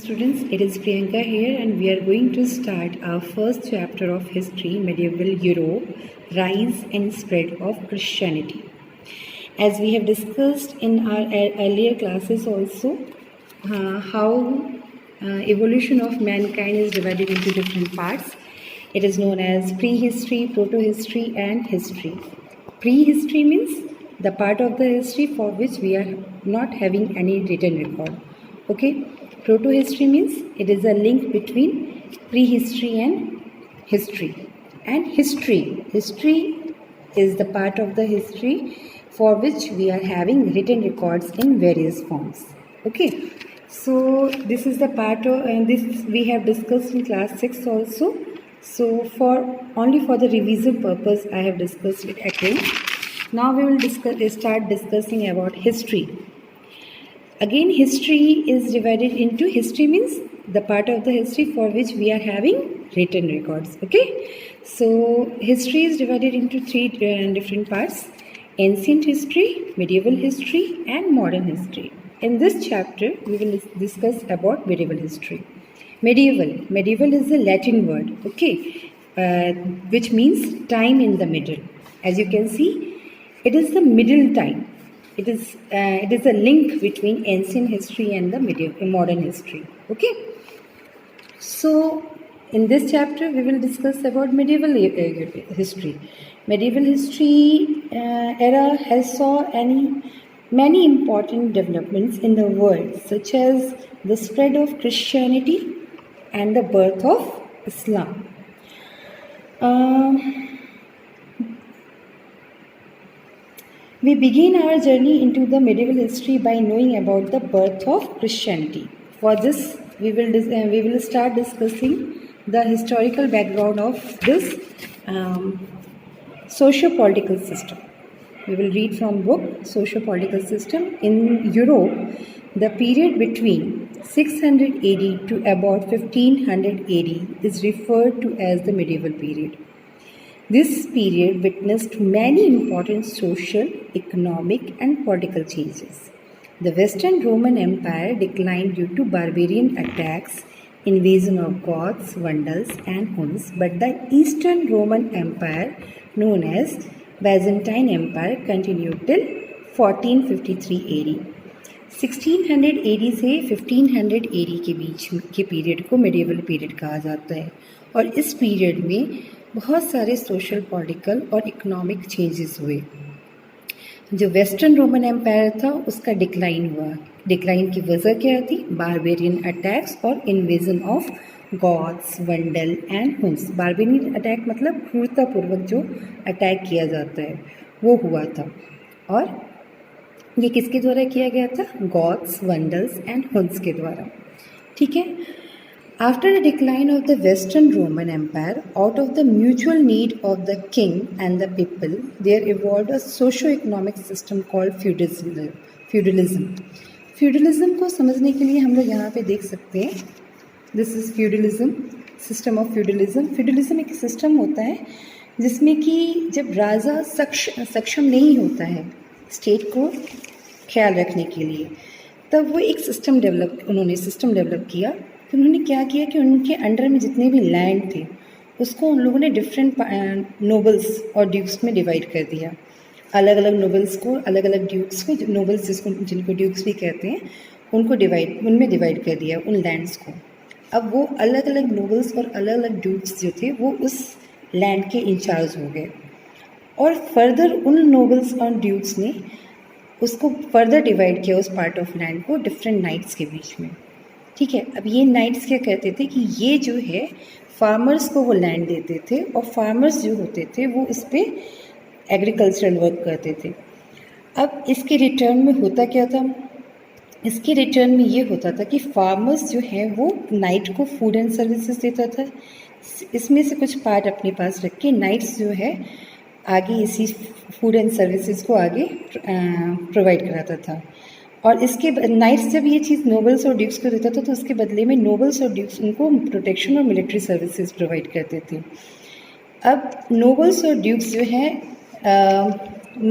Students, it is Priyanka here and we are going to start our first chapter of history, medieval Europe, rise and spread of Christianity. As we have discussed in our earlier classes also, how evolution of mankind is divided into different parts. It is known as prehistory, proto-history and history. Prehistory means the part of the history for which we are not having any written record. Okay. Proto-history means it is a link between prehistory and history. And history is the part of the history for which we are having written records in various forms. Okay. So this is the part of, and this we have discussed in class 6 also. So only for the revision purpose I have discussed it again. Now we will start discussing about history. Again, history is divided into, history means the part of the history for which we are having written records. Okay. So history is divided into three different parts: ancient history, medieval history and modern history. In this chapter, we will discuss about medieval history. Medieval is a Latin word, okay, which means time in the middle. As you can see, it is the middle time. It is a link between ancient history and the modern history. Okay. So in this chapter, we will discuss about medieval history. Medieval history era has saw many important developments in the world, such as the spread of Christianity and the birth of Islam. We begin our journey into the medieval history by knowing about the birth of Christianity. For this, we will start discussing the historical background of this socio-political system. We will read from book Socio-Political System. In Europe, the period between 600 AD to about 1500 AD is referred to as the medieval period. This period witnessed many important social, economic and political changes. The Western Roman Empire declined due to barbarian attacks, invasion of Goths, Vandals and Huns, but the Eastern Roman Empire, known as Byzantine Empire, continued till 1453 AD. 1600 AD से 1500 AD के बीच के period को medieval period कहा जाता है और इस period में बहुत सारे सोशल, पॉलिटिकल और इकोनॉमिक चेंजेस हुए. जो वेस्टर्न रोमन एम्पायर था उसका डिक्लाइन हुआ. डिक्लाइन की वजह क्या थी? बारबेरियन अटैक्स और invasion of goths, bundle and Hund's. Barbarian attack मतलब क्रूरतापूर्वक जो अटैक किया जाता है वो हुआ था और ये किसके द्वारा किया गया था? गॉथ्स, वंडल्स एंड हुन्स के द्वारा. ठीक है. After the decline of the Western Roman Empire, out of the mutual need of the king and the people, there evolved a socio-economic system called feudalism. Feudalism को समझने के लिए हम लोग यहाँ पे देख सकते हैं. This is feudalism, system of feudalism. Feudalism एक सिस्टम होता है जिसमें कि जब राजा सक्षम नहीं होता है स्टेट को ख्याल रखने के लिए, तब वो एक उन्होंने सिस्टम डेवलप किया. उन्होंने क्या किया कि उनके अंडर में जितने भी लैंड थे उसको उन लोगों ने डिफरेंट नोबल्स और ड्यूक्स में डिवाइड कर दिया. अलग अलग नोबल्स को, अलग अलग ड्यूक्स को, नोबल्स जिनको ड्यूक्स भी कहते हैं, उनको उनमें डिवाइड कर दिया उन लैंड्स को. अब वो अलग अलग नोबल्स और अलग अलग ड्यूक्स जो थे वो उस लैंड के इंचार्ज हो गए और फर्दर उन नोबल्स और ड्यूक्स ने उसको फर्दर डिवाइड किया, उस पार्ट ऑफ लैंड को, डिफरेंट नाइट्स के बीच में. ठीक है. अब ये नाइट्स क्या कहते थे कि ये जो है फार्मर्स को वो लैंड देते थे और फार्मर्स जो होते थे वो इस पर एग्रीकल्चरल वर्क करते थे. अब इसके रिटर्न में होता क्या था? इसके रिटर्न में ये होता था कि फार्मर्स जो है वो नाइट को फूड एंड सर्विसेज देता था. इसमें से कुछ पार्ट अपने पास रख के नाइट्स जो है आगे इसी फूड एंड सर्विसेज को आगे प्रोवाइड कराता था. और इसके नाइट्स जब ये चीज़ नोबल्स और ड्यूक्स को देता था तो उसके बदले में नोबल्स और ड्यूक्स उनको प्रोटेक्शन और मिलिट्री सर्विसेज प्रोवाइड करते थे. अब नोबल्स और ड्यूक्स जो है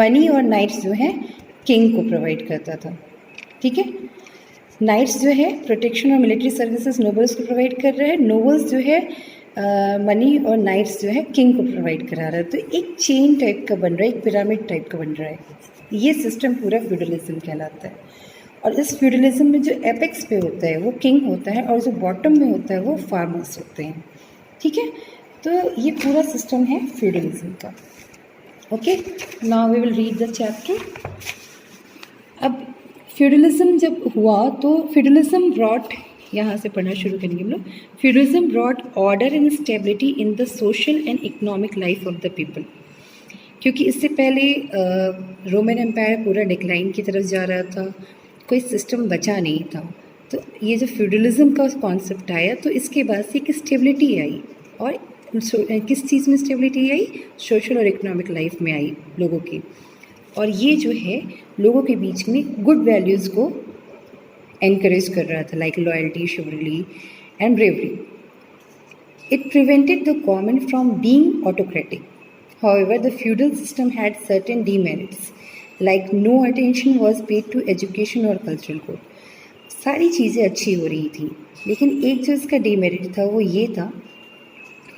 मनी और नाइट्स जो है किंग को प्रोवाइड करता था. ठीक है. नाइट्स जो है प्रोटेक्शन और मिलिट्री सर्विसेज नोबल्स को प्रोवाइड कर रहा है, नोबल्स जो है मनी और नाइट्स जो है किंग को प्रोवाइड करा रहा है। तो एक चेन टाइप का बन रहा है, एक पिरामिड टाइप का बन रहा है। ये सिस्टम पूरा फ्यूडलिज्म कहलाता है। और इस फ्यूडलिज्म में जो एपेक्स पे होता है वो किंग होता है और जो बॉटम में होता है वो फार्मर्स होते हैं। ठीक है, तो ये पूरा सिस्टम है फ्यूडलिज्म का। Okay, now we will read the chapter. अब फ्यूडलिज्म जब हुआ तो फ्यूडलिज्म ब्रॉट, यहाँ से पढ़ना शुरू करेंगे हम लोग। Feudalism brought order and stability in the social and economic life of the people. क्योंकि इससे पहले रोमन एम्पायर पूरा डिक्लाइन की तरफ जा रहा था, कोई सिस्टम बचा नहीं था। तो ये जो फ्यूडलिज्म का कॉन्सेप्ट आया तो इसके बाद से एक स्टेबिलिटी आई। और किस चीज़ में स्टेबिलिटी आई? सोशल और इकोनॉमिक लाइफ में आई लोगों की। और ये जो है लोगों के बीच में गुड वैल्यूज़ को एनकरेज कर रहा था, like loyalty, chivalry and bravery. It prevented the government from being autocratic. However, the feudal system had certain demerits, like no attention was paid to education or cultural growth. सारी चीज़ें अच्छी हो रही थी, लेकिन एक जो इसका डीमेरिट था वो ये था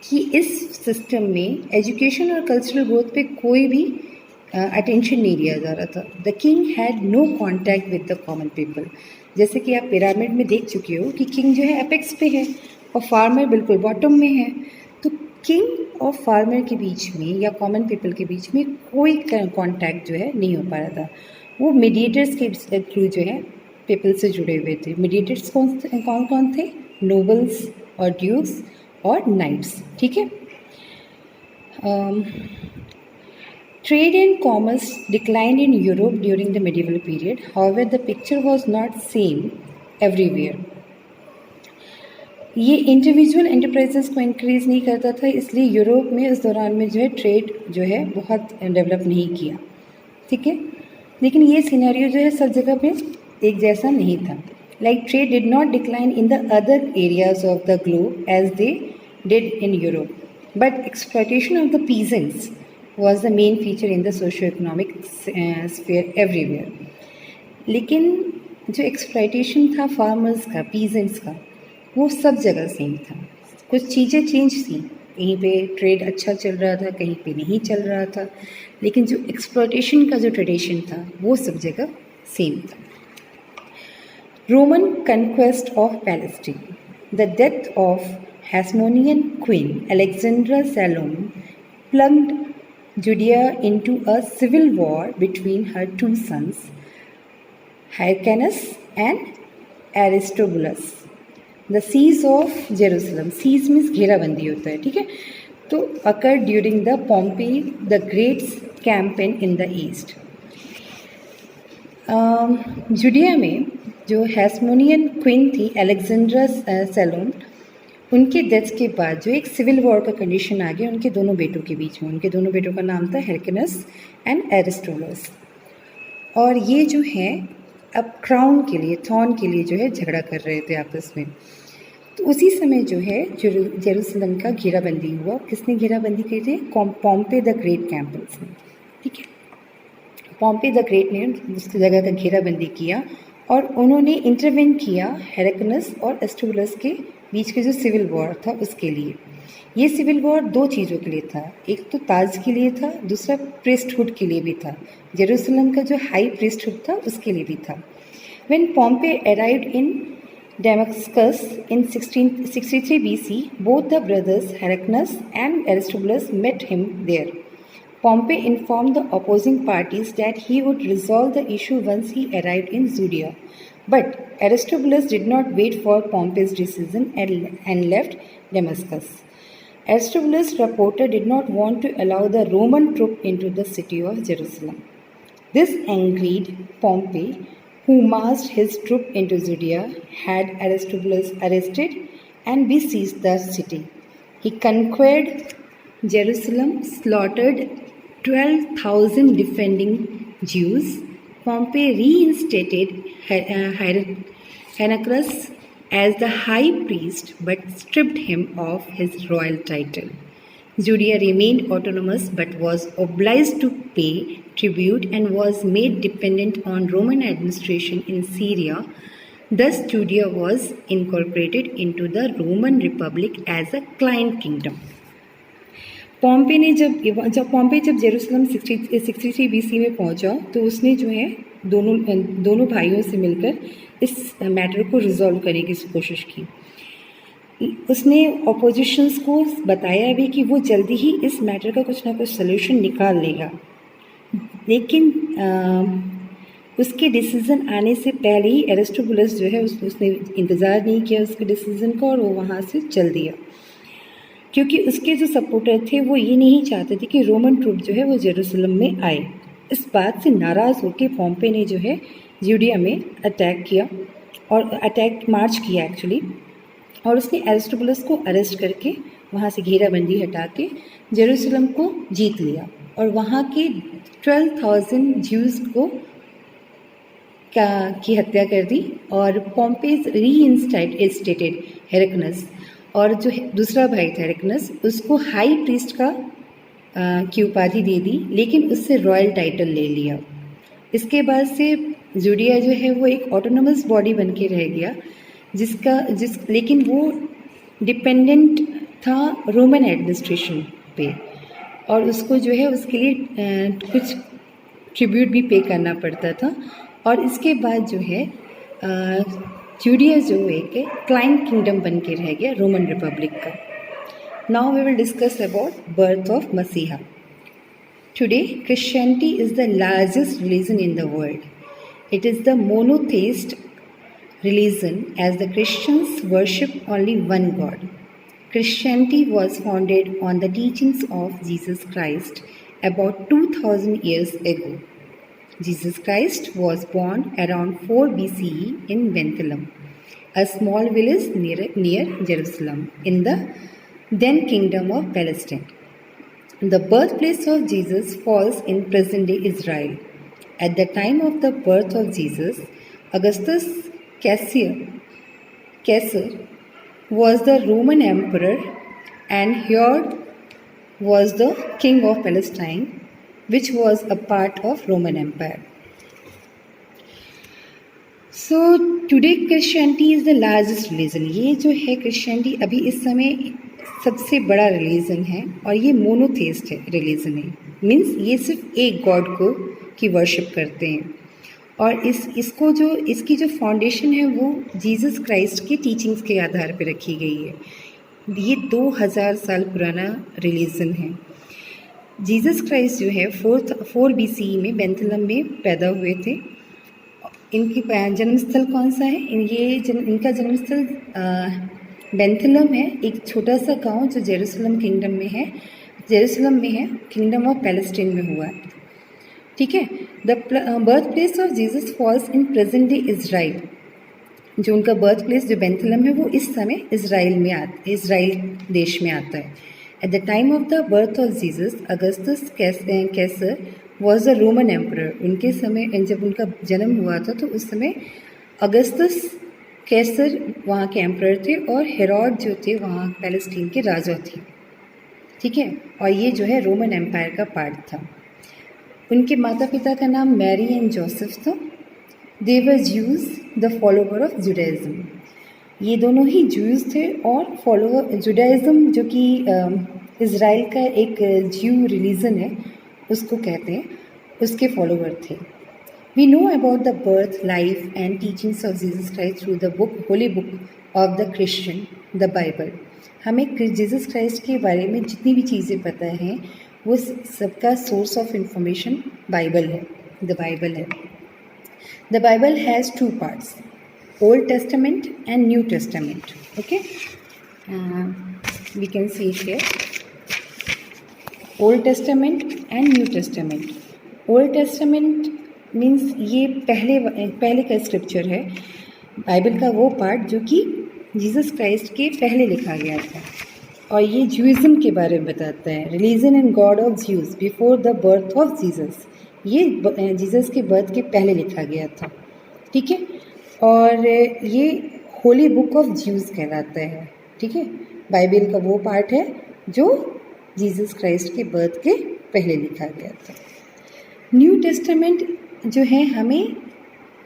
कि इस सिस्टम में एजुकेशन और कल्चरल ग्रोथ पे कोई भी अटेंशन नहीं दिया जा रहा था। The king had no contact with the common people. जैसे कि आप पिरामिड में देख चुके हो कि किंग जो है एपेक्स पे है और फार्मर बिल्कुल बॉटम में है। तो किंग और फार्मर के बीच में या कॉमन पीपल के बीच में कोई कांटेक्ट जो है नहीं हो पा रहा था। वो मीडिएटर्स के थ्रू जो है पीपल से जुड़े हुए थे। मीडिएटर्स कौन कौन थे? नोबल्स और ड्यूक्स और नाइट्स। ठीक है। Trade and commerce declined in Europe during the medieval period. However the picture was not same everywhere. ये इंडिविजुअल एंटरप्राइजेस को इंक्रीज़ नहीं करता था, इसलिए यूरोप में इस दौरान में जो है ट्रेड जो है बहुत डेवलप नहीं किया। ठीक है, लेकिन ये सिनेरियो जो है सब जगह पे एक जैसा नहीं था। Like trade did not decline in the other areas of the globe as they did in Europe, but exploitation of the peasants was the main feature in the socio economic sphere everywhere. लेकिन जो exploitation था farmers का, peasants का, वो सब जगह same था। कुछ चीज़ें चेंज थी, कहीं पे ट्रेड अच्छा चल रहा था, कहीं पे नहीं चल रहा था, लेकिन जो एक्सप्लॉयटेशन का जो ट्रेडिशन था वो सब जगह सेम था। Roman conquest of Palestine. The death of Hasmonean queen Alexandra Salome plunged Judea into a civil war between her two sons Hyrcanus and Aristobulus. The siege of Jerusalem, siege means घेराबंदी होता है। ठीक है, तो occur during the Pompey the Great's campaign in the east. Judea में जो हैस्मोनियन queen थी Alexandra सैलोम, उनके डेथ के बाद जो एक सिविल वॉर का कंडीशन आ गया उनके दोनों बेटों के बीच में। उनके दोनों बेटों का नाम था हेरकनस एंड एरिस्टोबुलस। और ये जो है अब क्राउन के लिए, थ्रोन के लिए जो है झगड़ा कर रहे थे आपस में। तो उसी समय जो है जेरूसलम का घेराबंदी हुआ। किसने घेराबंदी की थी? पॉम्पे द ग्रेट कैंपल्स ने। ठीक है, पॉम्पे द ग्रेट ने उस जगह का घेराबंदी किया और उन्होंने इंटरवेन किया हेरकनस और एरिस्टोबुलस के बीच के जो सिविल वॉर था उसके लिए। ये सिविल वॉर दो चीज़ों के लिए था, एक तो ताज के लिए था, दूसरा प्रीस्टहुड के लिए भी था। जेरूसलम का जो हाई प्रीस्टहुड था उसके लिए भी था। When पॉम्पे arrived in Damascus in 1663 BC, both the brothers Heracnus and Aristobulus met him there. Pompey informed the opposing parties that he would resolve the issue once he arrived in Judea. But Aristobulus did not wait for Pompey's decision and left Damascus. Aristobulus' reporter did not want to allow the Roman troop into the city of Jerusalem. This angered Pompey, who marched his troop into Judea, had Aristobulus arrested and besieged the city. He conquered Jerusalem, slaughtered 12,000 defending Jews. Pompey reinstated Hyrcanus as the high priest but stripped him of his royal title. Judea remained autonomous but was obliged to pay tribute and was made dependent on Roman administration in Syria. Thus Judea was incorporated into the Roman Republic as a client kingdom. पॉम्पे ने जब Jerusalem 63 BC में पहुंचा तो उसने जो है दोनों भाइयों से मिलकर इस मैटर को रिजॉल्व करने की कोशिश की। उसने ऑपोजिशंस को बताया भी कि वो जल्दी ही इस मैटर का कुछ ना कुछ सलूशन निकाल लेगा, लेकिन उसके डिसीज़न आने से पहले ही एरिस्टोबुलस जो है उसने इंतज़ार नहीं किया उसके डिसीज़न को और वो वहाँ से चल दिया, क्योंकि उसके जो सपोर्टर थे वो ये नहीं चाहते थे कि रोमन ट्रूप जो है वो जेरूसलम में आए। इस बात से नाराज़ होकर पॉम्पे ने जो है जूडिया में अटैक किया और मार्च किया एक्चुअली, और उसने एरिस्टोबुलस को अरेस्ट करके वहाँ से घेराबंदी हटा के जेरूसलम को जीत लिया और वहाँ के 12,000 ज्यूज़ को की हत्या कर दी। और पॉम्पेज रीइंस्टेटेड हेरेक्नस, और जो दूसरा भाई था हेरेक्नस उसको हाई प्रीस्ट की उपाधि दे दी, लेकिन उससे रॉयल टाइटल ले लिया। इसके बाद से जूडिया जो है वो एक ऑटोनोमस बॉडी बन के रह गया, लेकिन वो डिपेंडेंट था रोमन एडमिनिस्ट्रेशन पे, और उसको जो है उसके लिए कुछ ट्रिब्यूट भी पे करना पड़ता था। और इसके बाद जो है जूडिया जो एक क्लाइंट किंगडम बन के रह गया रोमन रिपब्लिक का। Now we will discuss about birth of मसीहा। Today Christianity is the largest religion in the world. It is the monotheist religion, as the Christians worship only one God. Christianity was founded on the teachings of Jesus Christ about 2000 years ago. Jesus Christ was born around 4 BCE in Bethlehem, a small village near Jerusalem in the then Kingdom of Palestine. The birthplace of Jesus falls in present-day Israel. At the time of the birth of Jesus, Augustus Caesar was the Roman emperor and Herod was the king of Palestine, which was a part of Roman Empire. So today Christianity is the largest religion. ये जो है Christianity अभी इस समय सबसे बड़ा religion है और ये मोनोथेइस्ट रिलीजन है, मीन्स ये सिर्फ एक गॉड को की वर्शिप करते हैं। और इसकी जो फाउंडेशन है वो जीसस क्राइस्ट के टीचिंग्स के आधार पर रखी गई है। ये 2000 साल पुराना रिलीजन है। जीसस क्राइस्ट जो है 4 BCE में बेथलेहम में पैदा हुए थे। इनकी जन्मस्थल कौन सा है? इनका जन्मस्थल बेथलेहम है, एक छोटा सा गांव जो जेरूसलम में है, किंगडम ऑफ पैलेस्टीन में हुआ है। ठीक है। The birth place of Jesus falls in present day Israel. जो उनका बर्थ प्लेस जो बेथलेहम है वो इस समय इज़राइल देश में आता है। At the time of the birth of Jesus Augustus Caesar was the Roman emperor. उनके समय जब उनका जन्म हुआ था तो उस समय अगस्टस कैसर वहाँ के एम्परर थे और हेरोड जो थे वहाँ पैलेस्टीन के राजा थे। ठीक है। और ये जो है रोमन एम्पायर का पार्ट था। उनके माता पिता का नाम मैरी एंड जोसेफ था। They were Jews the follower of Judaism. ये दोनों ही ज्यूज़ थे और फॉलोवर जुडाइज़म जो कि इज़राइल का एक ज्यू रिलीजन है उसको कहते हैं, उसके फॉलोवर थे। We know about the birth, life and teachings of Jesus Christ through the holy book of the Christian, the Bible. हमें जीसस क्राइस्ट के बारे में जितनी भी चीज़ें पता हैं वो सबका सोर्स ऑफ इंफॉर्मेशन बाइबल है, द बाइबल है। The Bible has 2 parts, old testament and new testament. Okay, we can see here old testament and new testament. Old testament means ये पहले का स्क्रिप्चर है, बाइबल का वो पार्ट जो कि जीसस क्राइस्ट के पहले लिखा गया था और ये ज्यूइज़म के बारे में बताता है। Religion and God of Jews before the birth of Jesus, ये जीसस के बर्थ के पहले लिखा गया था। ठीक है। और ये होली बुक ऑफ ज्यूज़ कहलाता है। ठीक है। बाइबल का वो पार्ट है जो जीसस क्राइस्ट के बर्थ के पहले लिखा गया था। न्यू टेस्टामेंट जो है हमें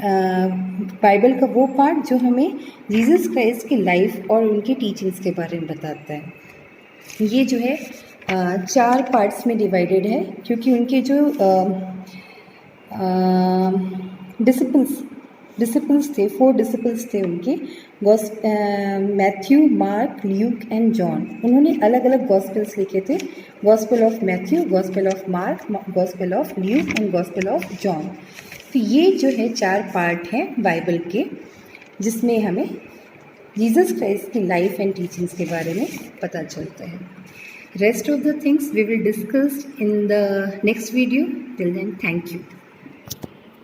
बाइबल का वो पार्ट जो हमें जीसस क्राइस्ट की लाइफ और उनकी टीचिंग्स के बारे में बताता है। ये जो है 4 पार्ट्स में डिवाइडेड है, क्योंकि उनके जो डिसिपल्स थे, 4 डिसिपल्स थे उनके, Matthew, mark, Luke and John. उन्होंने अलग अलग गॉस्पेल्स लिखे थे, gospel of Matthew, gospel of mark, gospel of Luke and gospel of John. तो ये जो है 4 पार्ट हैं बाइबल के, जिसमें हमें जीसस क्राइस्ट की लाइफ एंड टीचिंग्स के बारे में पता चलता है। Rest of the things we will discuss in the next video. Till then, thank you.